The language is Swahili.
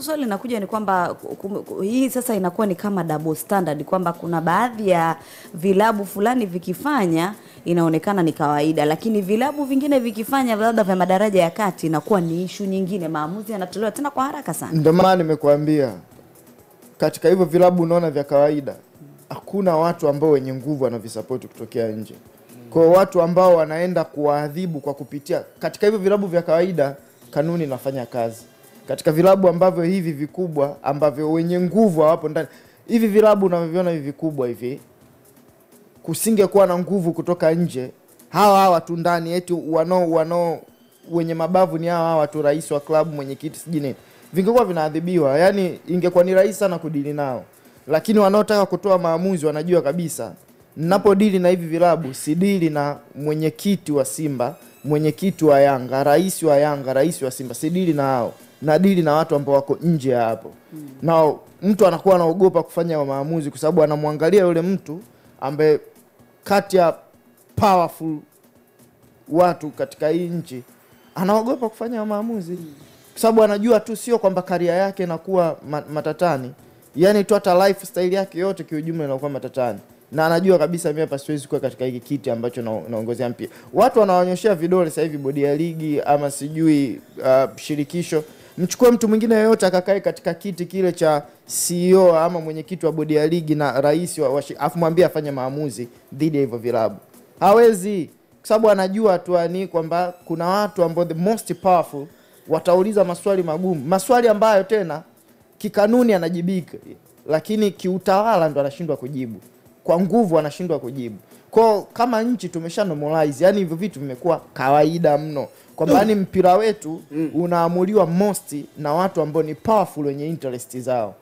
Swali linakuja ni kwamba hii sasa inakuwa ni kama double standard, kwamba kuna baadhi ya vilabu fulani vikifanya inaonekana ni kawaida, lakini vilabu vingine vikifanya labda vya madaraja ya kati inakuwa ni issue nyingine, maamuzi yanatolewa tena kwa haraka sana. Ndio maana nimekuambia katika hivyo vilabu unaona vya kawaida hakuna watu ambao wenye nguvu wanavisupport kutokea nje. Kwa watu ambao wanaenda kuadhibu kwa kupitia katika hivyo vilabu vya kawaida, kanuni inafanya kazi. Katika vilabu ambavyo hivi vikubwa ambavyo wenye nguvu hawapo ndani, hivi vilabu unavyoviona hivi vikubwa hivi, kusingekuwa na nguvu kutoka nje, hawa watu ndani eti wanao wenye mabavu ni hawa tu, rais wa klabu, mwenyekiti sijini, vingekuwa vinaadhibiwa. Yani ingekuwa ni rahisi sana kudili nao. Lakini wanaotaka kutoa maamuzi wanajua kabisa, ninapodili na hivi vilabu si dili na mwenyekiti wa Simba, mwenyekiti wa Yanga, rais wa Yanga, rais wa Simba, si dili na hao, na dili na watu ambao wako nje hapo. Na mtu anakuwa anaogopa kufanya maamuzi kwa sababu anamwangalia yule mtu ambaye kati ya powerful watu katika hii nchi, anaogopa kufanya maamuzi kwa sababu anajua tu sio kwamba career yake inakuwa matatani, yani tu hata lifestyle yake yote kiujumla inakuwa matatani, na anajua kabisa mimi hapa siwezi kuwa katika hiki kiti ambacho naongozea mpira. Watu wanaonyeshia vidole sasa hivi bodi ya ligi ama sijui shirikisho. Mchukue mtu mwingine yeyote akakae katika kiti kile cha CEO ama mwenyekiti wa bodi ya ligi na rais afu mwambie afanye maamuzi dhidi ya hivyo vilabu, hawezi, kwa sababu anajua tu ni kwamba kuna watu ambao the most powerful watauliza maswali magumu, maswali ambayo tena kikanuni anajibika, lakini kiutawala ndo anashindwa kujibu, kwa nguvu anashindwa kujibu. Kwa kama nchi tumesha normalize, yani hivyo vitu vimekuwa kawaida mno, kwamba ni mpira wetu unaamuliwa most na watu ambao ni powerful wenye interest zao.